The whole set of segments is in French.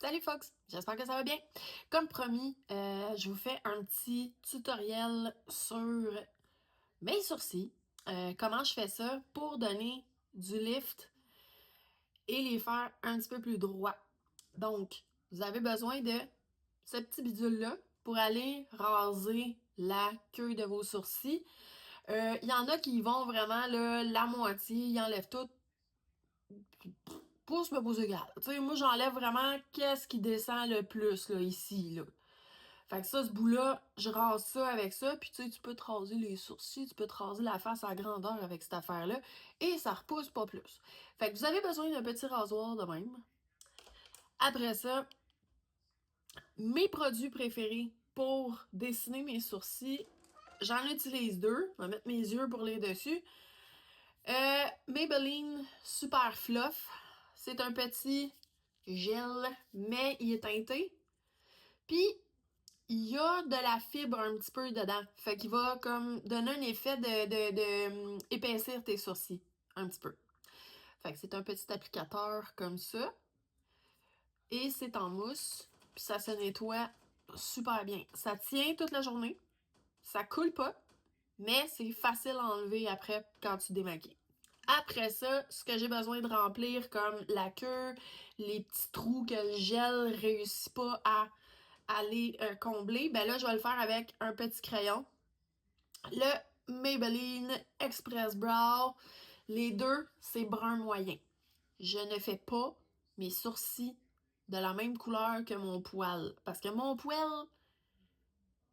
Salut Fox, j'espère que ça va bien. Comme promis, je vous fais un petit tutoriel sur mes sourcils. Comment je fais ça pour donner du lift et les faire un petit peu plus droits. Donc, vous avez besoin de ce petit bidule-là pour aller raser la queue de vos sourcils. Il y en a qui vont vraiment là, la moitié, ils enlèvent tout, pouce me pouce égal. Tu sais, moi j'enlève vraiment qu'est-ce qui descend le plus là, ici. Là. Fait que ça, ce bout-là, je rase ça avec ça, puis tu sais, tu peux te raser les sourcils, tu peux te raser la face à grandeur avec cette affaire-là, et ça repousse pas plus. Fait que vous avez besoin d'un petit rasoir de même. Après ça, mes produits préférés pour dessiner mes sourcils, j'en utilise deux. Je vais mettre mes yeux pour les dessus. Maybelline Super Fluff. C'est un petit gel, mais il est teinté. Puis, il y a de la fibre un petit peu dedans. Fait qu'il va comme donner un effet de épaissir tes sourcils. Un petit peu. Fait que c'est un petit applicateur comme ça. Et c'est en mousse. Puis ça se nettoie super bien. Ça tient toute la journée. Ça coule pas. Mais c'est facile à enlever après quand tu démaquilles. Après ça, ce que j'ai besoin de remplir comme la queue, les petits trous que le gel réussit pas à aller combler, ben là, je vais le faire avec un petit crayon. Le Maybelline Express Brow. Les deux, c'est brun moyen. Je ne fais pas mes sourcils de la même couleur que mon poil. Parce que mon poil,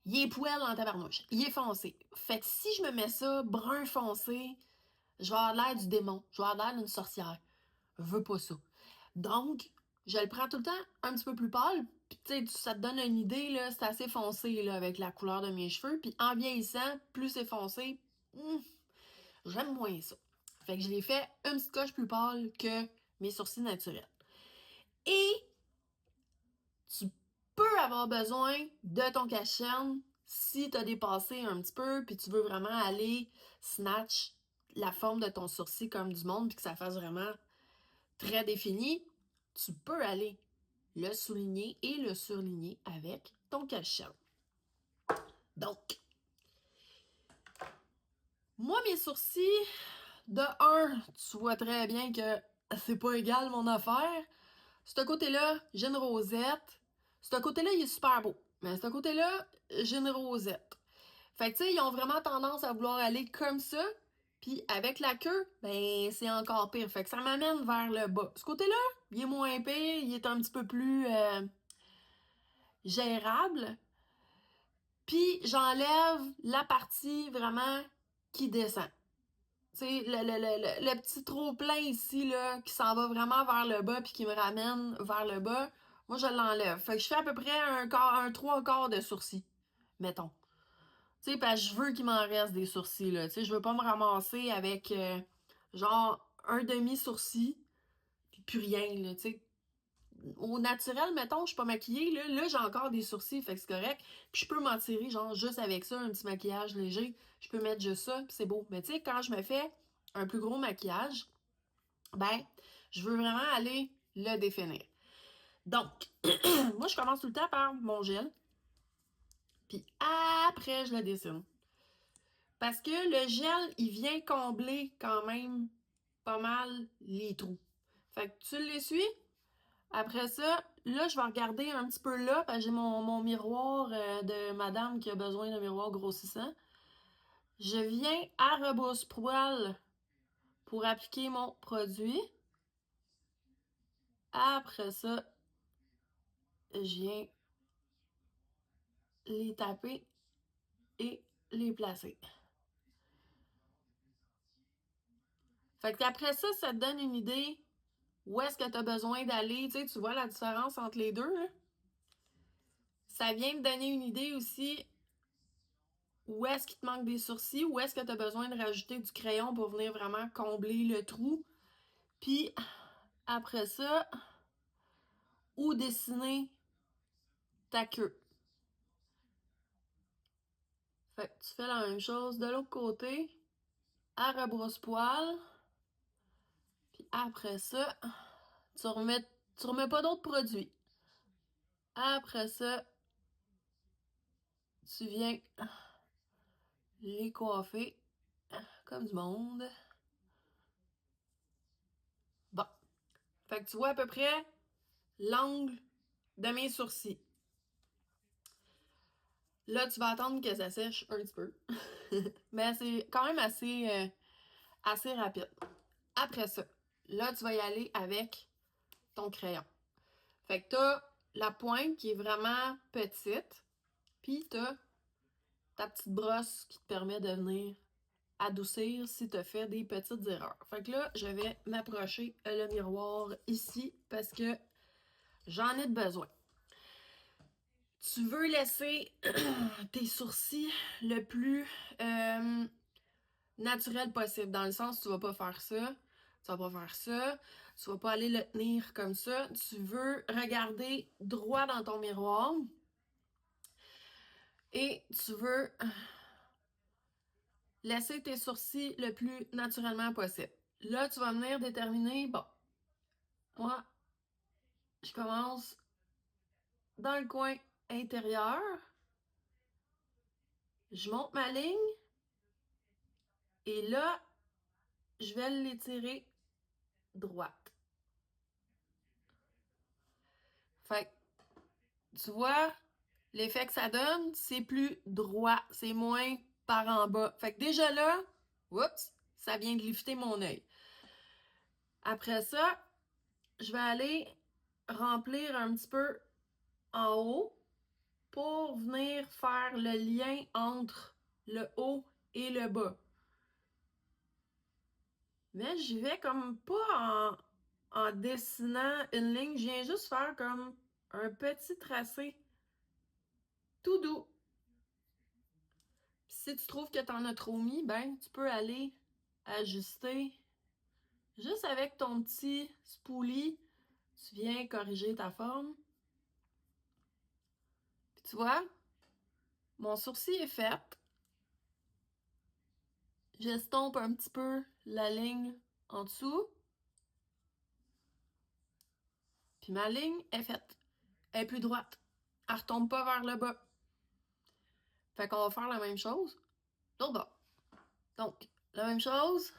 il est poil en tabarnouche. Il est foncé. Fait que si je me mets ça brun foncé, je vais avoir l'air du démon. Je vais avoir l'air d'une sorcière. Je veux pas ça. Donc, je le prends tout le temps un petit peu plus pâle. Puis, tu sais, ça te donne une idée, là, c'est assez foncé, là, avec la couleur de mes cheveux. Puis, en vieillissant, plus c'est foncé, j'aime moins ça. Fait que je l'ai fait une petite coche plus pâle que mes sourcils naturels. Et tu peux avoir besoin de ton cache-chaîne si tu as dépassé un petit peu puis tu veux vraiment aller snatch la forme de ton sourcil comme du monde puis que ça fasse vraiment très défini. Tu peux aller le souligner et le surligner avec ton cache-chaîne. Donc, moi, mes sourcils, de un, tu vois très bien que c'est pas égal mon affaire. Ce côté-là, j'ai une rosette. Ce côté-là, il est super beau. Mais ce côté-là, j'ai une rosette. Fait que, tu sais, ils ont vraiment tendance à vouloir aller comme ça. Puis avec la queue, ben, c'est encore pire. Fait que ça m'amène vers le bas. Ce côté-là, il est moins pire. Il est un petit peu plus gérable. Puis j'enlève la partie vraiment qui descend. Tu sais, le petit trop-plein ici, là, qui s'en va vraiment vers le bas puis qui me ramène vers le bas, moi, je l'enlève. Fait que je fais à peu près un 3/4 de sourcil, mettons. Tu sais, parce que je veux qu'il m'en reste des sourcils, là. Tu sais, je veux pas me ramasser avec, genre, un demi-sourcil puis plus rien, là, tu sais. Au naturel, mettons, je suis pas maquillée, là j'ai encore des sourcils, fait que c'est correct. Puis je peux m'en tirer, genre, juste avec ça, un petit maquillage léger. Je peux mettre juste ça, puis c'est beau. Mais tu sais, quand je me fais un plus gros maquillage, ben, je veux vraiment aller le définir. Donc, moi, je commence tout le temps par mon gel, puis après, je le dessine. Parce que le gel, il vient combler quand même pas mal les trous. Fait que tu l'essuies. Après ça, là, je vais regarder un petit peu là, parce que j'ai mon miroir de madame qui a besoin d'un miroir grossissant. Je viens à rebrousse-poil pour appliquer mon produit. Après ça, je viens les taper et les placer. Fait qu'après ça, ça te donne une idée où est-ce que tu as besoin d'aller. Tu vois la différence entre les deux, là? Ça vient te donner une idée aussi où est-ce qu'il te manque des sourcils, où est-ce que tu as besoin de rajouter du crayon pour venir vraiment combler le trou. Puis après ça, où dessiner ta queue. Fait que tu fais la même chose de l'autre côté, à rebrousse-poil. Puis après ça, tu remets pas d'autres produits. Après ça, tu viens les coiffer comme du monde. Bon. Fait que tu vois à peu près l'angle de mes sourcils. Là, tu vas attendre que ça sèche un petit peu. Mais c'est quand même assez rapide. Après ça, là, tu vas y aller avec ton crayon. Fait que t'as la pointe qui est vraiment petite, puis t'as ta petite brosse qui te permet de venir adoucir si tu as fait des petites erreurs. Fait que là, je vais m'approcher le miroir ici parce que j'en ai de besoin. Tu veux laisser tes sourcils le plus naturel possible, dans le sens tu vas pas faire ça, tu vas pas faire ça, tu vas pas aller le tenir comme ça. Tu veux regarder droit dans ton miroir et tu veux laisser tes sourcils le plus naturellement possible. Là, tu vas venir déterminer, bon, moi, je commence dans le coin intérieur, je monte ma ligne et là, je vais l'étirer droite. Fait que, tu vois, l'effet que ça donne, c'est plus droit, c'est moins par en bas. Fait que déjà là, oups, ça vient de lifter mon œil. Après ça, je vais aller remplir un petit peu en haut pour venir faire le lien entre le haut et le bas. Mais j'y vais comme pas en dessinant une ligne, je viens juste faire comme un petit tracé tout doux. Puis si tu trouves que t'en as trop mis, ben tu peux aller ajuster juste avec ton petit spoolie. Tu viens corriger ta forme. Puis tu vois, mon sourcil est fait. J'estompe un petit peu la ligne en dessous. Puis ma ligne est faite. Elle est plus droite. Elle retombe pas vers le bas. Fait qu'on va faire la même chose l'autre bas. Donc, la même chose.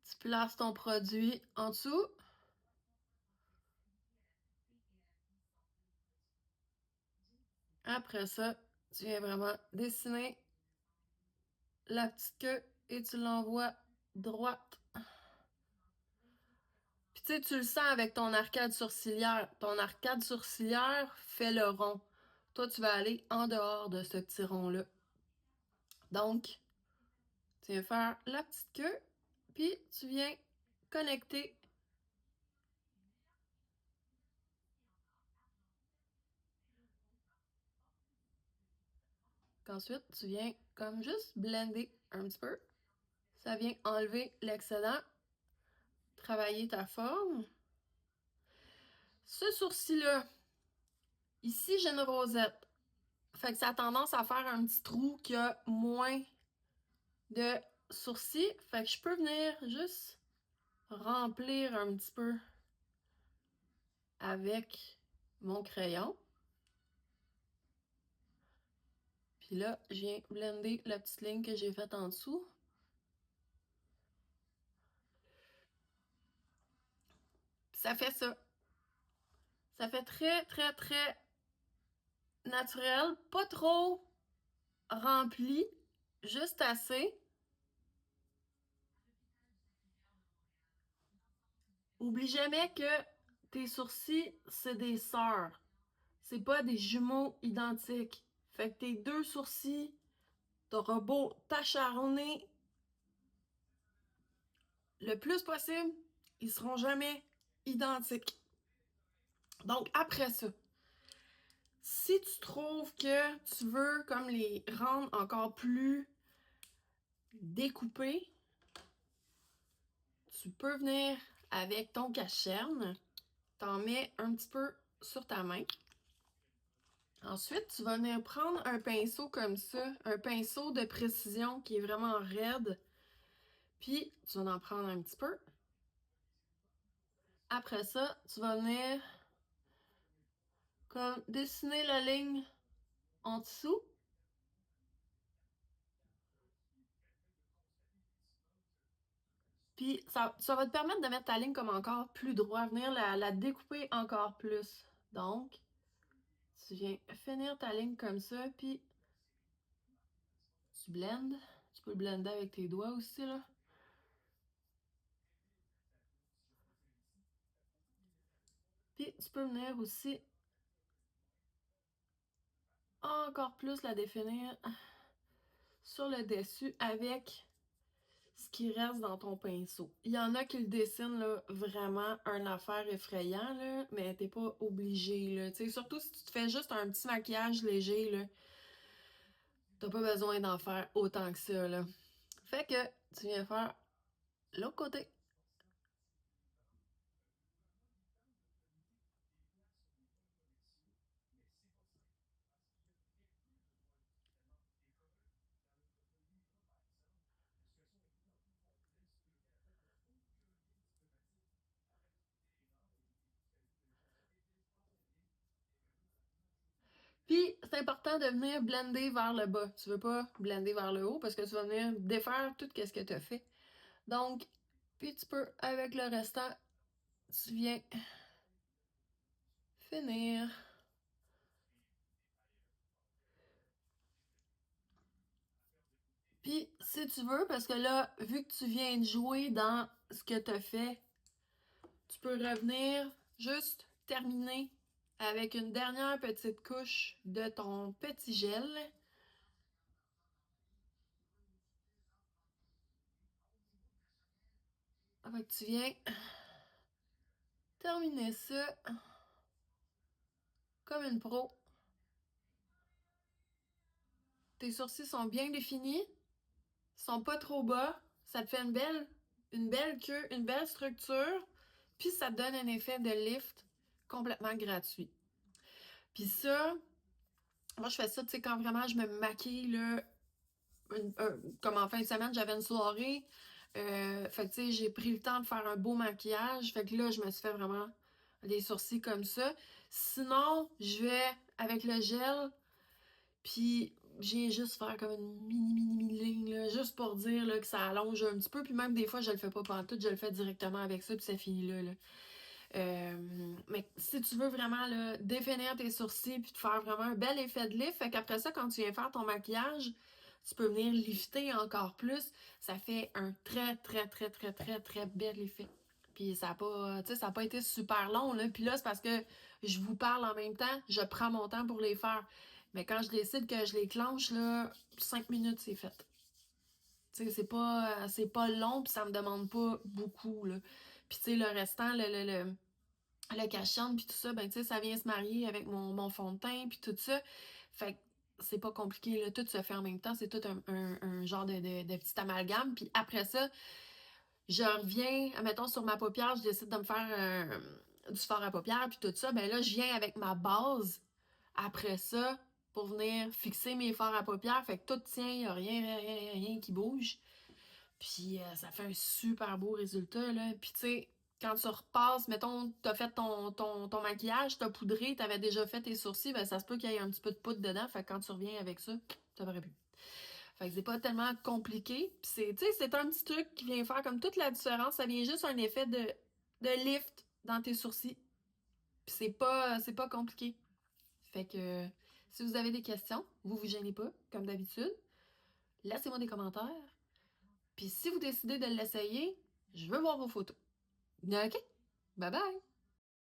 Tu places ton produit en dessous. Après ça, tu viens vraiment dessiner la petite queue et tu l'envoies droite. Puis tu sais, tu le sens avec ton arcade sourcilière. Ton arcade sourcilière fait le rond. Toi, tu vas aller en dehors de ce petit rond-là. Donc, tu viens faire la petite queue, puis tu viens connecter. Ensuite, tu viens comme juste blender un petit peu. Ça vient enlever l'excédent, travailler ta forme. Ce sourcil-là, ici, j'ai une rosette. Fait que ça a tendance à faire un petit trou qui a moins de sourcils. Fait que je peux venir juste remplir un petit peu avec mon crayon. Puis là, je viens blender la petite ligne que j'ai faite en dessous. Puis ça fait ça. Ça fait très, très, très naturel. Pas trop rempli. Juste assez. Oublie jamais que tes sourcils, c'est des sœurs. C'est pas des jumeaux identiques. Fait que tes deux sourcils, t'auras beau t'acharner le plus possible, ils seront jamais identiques. Donc après ça, si tu trouves que tu veux comme les rendre encore plus découpés, tu peux venir avec ton cache-cerne, t'en mets un petit peu sur ta main. Ensuite, tu vas venir prendre un pinceau comme ça, un pinceau de précision qui est vraiment raide. Puis, tu vas en prendre un petit peu. après ça, tu vas venir comme dessiner la ligne en dessous. Puis ça va te permettre de mettre ta ligne comme encore plus droit, venir la découper encore plus. Donc, tu viens finir ta ligne comme ça, puis tu blendes. Tu peux le blender avec tes doigts aussi, là. Puis tu peux venir aussi encore plus la définir sur le dessus avec ce qui reste dans ton pinceau. Il y en a qui le dessinent là, vraiment une affaire effrayant, là, mais t'es pas obligé. Là. Surtout si tu te fais juste un petit maquillage léger, là, t'as pas besoin d'en faire autant que ça. Là. Fait que tu viens faire l'autre côté. Puis, c'est important de venir blender vers le bas. Tu veux pas blender vers le haut parce que tu vas venir défaire tout ce que tu as fait. Donc, puis tu peux, avec le restant, tu viens finir. Puis, si tu veux, parce que là, vu que tu viens de jouer dans ce que tu as fait, tu peux revenir juste terminer avec une dernière petite couche de ton petit gel. Fait que tu viens terminer ça comme une pro. Tes sourcils sont bien définis, sont pas trop bas, ça te fait une belle queue, une belle structure, puis ça te donne un effet de lift complètement gratuit. Puis ça, moi je fais ça, tu sais, quand vraiment je me maquille, là, comme en fin de semaine, j'avais une soirée, fait que tu sais, j'ai pris le temps de faire un beau maquillage, fait que là, je me suis fait vraiment les sourcils comme ça. Sinon, je vais avec le gel, puis je viens juste faire comme une mini ligne, là, juste pour dire là, que ça allonge un petit peu. Puis même des fois, je le fais pas pantoute, je le fais directement avec ça, puis ça finit là. Mais si tu veux vraiment là, définir tes sourcils puis te faire vraiment un bel effet de lift, fait qu'après ça, quand tu viens faire ton maquillage, tu peux venir lifter encore plus. Ça fait un très bel effet. Puis ça a pas, tu sais, ça a pas été super long, là. Puis là, c'est parce que je vous parle en même temps, je prends mon temps pour les faire. Mais quand je décide que je les clenche, là, 5 minutes, c'est fait. Tu sais, c'est pas long, puis ça me demande pas beaucoup, là. Puis tu sais, le restant, le cachonne, puis tout ça, ben tu sais, ça vient se marier avec mon fond de teint, puis tout ça. Fait que c'est pas compliqué, là. Tout se fait en même temps. C'est tout un genre de petit amalgame. Puis après ça, je reviens, mettons, sur ma paupière, je décide de me faire du fard à paupières, puis tout ça. Ben là, je viens avec ma base après ça pour venir fixer mes fards à paupières. Fait que tout tient, il n'y a rien qui bouge. Puis ça fait un super beau résultat, là. Puis tu sais, quand tu repasses, mettons, t'as fait ton maquillage, t'as poudré, t'avais déjà fait tes sourcils, ben ça se peut qu'il y ait un petit peu de poudre dedans. Fait que quand tu reviens avec ça, ça aurait pu. Fait que c'est pas tellement compliqué. Puis c'est, tu sais, c'est un petit truc qui vient faire comme toute la différence. Ça vient juste un effet de lift dans tes sourcils. Puis c'est pas compliqué. Fait que si vous avez des questions, vous gênez pas, comme d'habitude. Laissez-moi des commentaires. Puis si vous décidez de l'essayer, je veux voir vos photos. OK? Bye bye!